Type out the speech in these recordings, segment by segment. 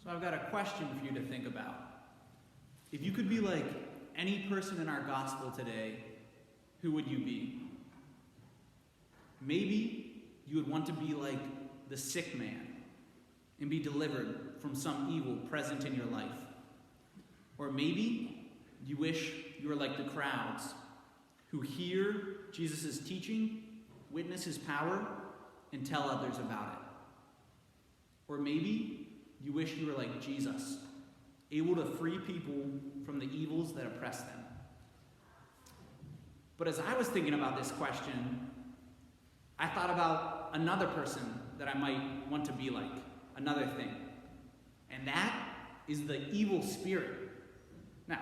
So I've got a question for you to think about. If you could be like any person in our gospel today, who would you be? Maybe you would want to be like the sick man and be delivered from some evil present in your life. Or maybe you wish you were like the crowds who hear Jesus' teaching, witness his power, and tell others about it. Or maybe you wish you were like Jesus, able to free people from the evils that oppress them. But as I was thinking about this question, I thought about another person that I might want to be like, another thing. And that is the evil spirit. Now,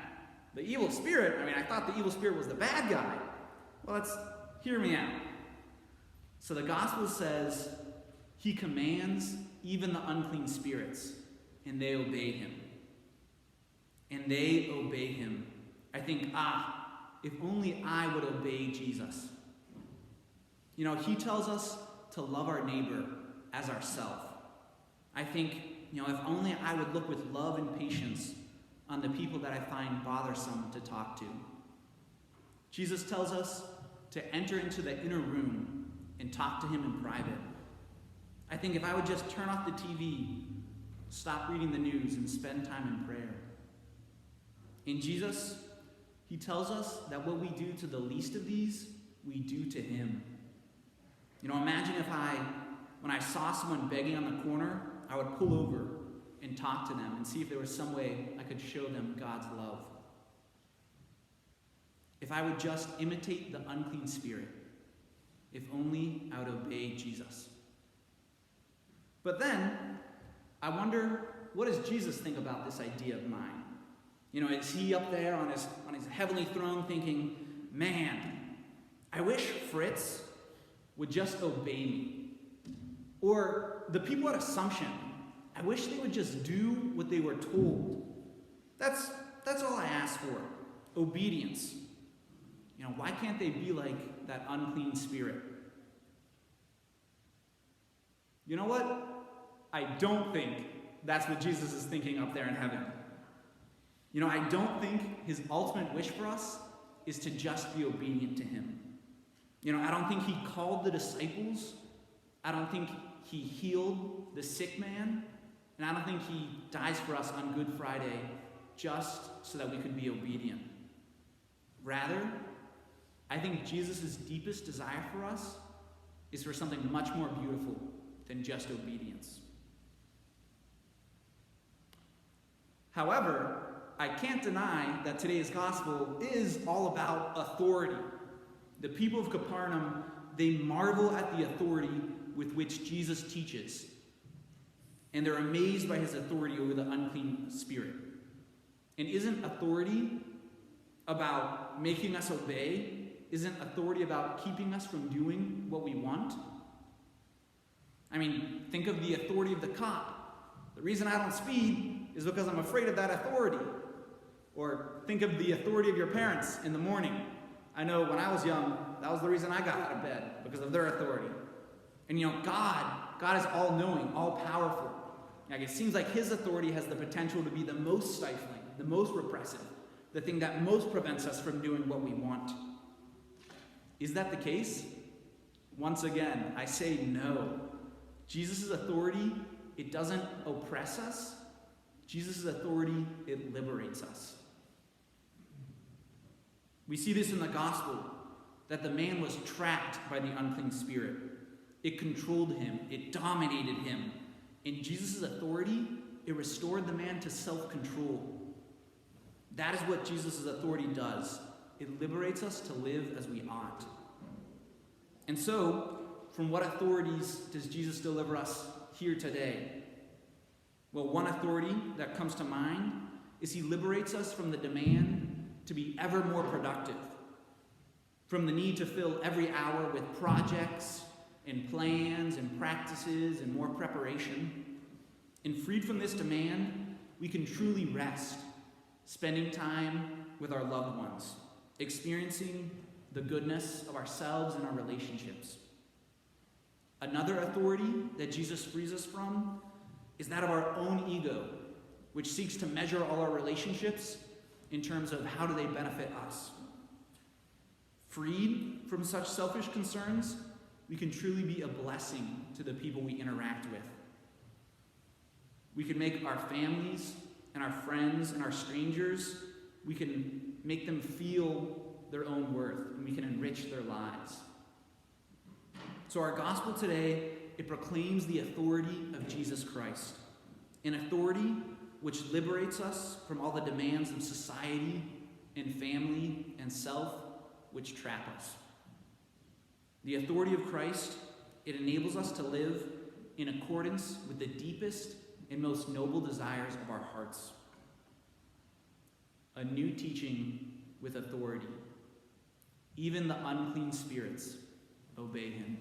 the evil spirit, I thought the evil spirit was the bad guy. Well, let's hear me out. So the gospel says he commands even the unclean spirits, and they obey him. And they obey him. I think, if only I would obey Jesus. He tells us to love our neighbor as ourselves. I think, if only I would look with love and patience on the people that I find bothersome to talk to. Jesus tells us to enter into the inner room and talk to him in private. I think if I would just turn off the TV, stop reading the news, and spend time in prayer. In Jesus, he tells us that what we do to the least of these, we do to him. Imagine if when I saw someone begging on the corner, I would pull over and talk to them and see if there was some way I could show them God's love. If I would just imitate the unclean spirit, if only I would obey Jesus. But then, I wonder, what does Jesus think about this idea of mine? Is he up there on his heavenly throne thinking, man, I wish Fritz would just obey me? Or the people at Assumption, I wish they would just do what they were told. That's all I ask for, obedience. Why can't they be like that unclean spirit? You know what? I don't think that's what Jesus is thinking up there in heaven. I don't think his ultimate wish for us is to just be obedient to him. I don't think he called the disciples. I don't think he healed the sick man. And I don't think he dies for us on Good Friday just so that we could be obedient. Rather, I think Jesus' deepest desire for us is for something much more beautiful than just obedience. However, I can't deny that today's gospel is all about authority. The people of Capernaum, they marvel at the authority with which Jesus teaches. And they're amazed by his authority over the unclean spirit. And isn't authority about making us obey? Isn't authority about keeping us from doing what we want? Think of the authority of the cop. The reason I don't speed is because I'm afraid of that authority. Or think of the authority of your parents in the morning. I know when I was young, that was the reason I got out of bed, because of their authority. And God is all-knowing, all-powerful. It seems like his authority has the potential to be the most stifling, the most repressive, the thing that most prevents us from doing what we want. Is that the case? Once again, I say no. Jesus' authority, it doesn't oppress us. Jesus' authority, it liberates us. We see this in the gospel, that the man was trapped by the unclean spirit. It controlled him. It dominated him. In Jesus' authority, it restored the man to self-control. That is what Jesus' authority does. It liberates us to live as we ought. And so, from what authorities does Jesus deliver us here today? Well, one authority that comes to mind is he liberates us from the demand to be ever more productive, from the need to fill every hour with projects and plans and practices and more preparation. And freed from this demand, we can truly rest, spending time with our loved ones, experiencing the goodness of ourselves and our relationships. Another authority that Jesus frees us from is that of our own ego which seeks to measure all our relationships in terms of how do they benefit us. Freed from such selfish concerns, we can truly be a blessing to the people we interact with. We can make our families and our friends and our strangers, we can make them feel their own worth, and we can enrich their lives. So our gospel today, it proclaims the authority of Jesus Christ, an authority which liberates us from all the demands of society and family and self, which trap us. The authority of Christ, it enables us to live in accordance with the deepest and most noble desires of our hearts. A new teaching with authority. Even the unclean spirits obey him.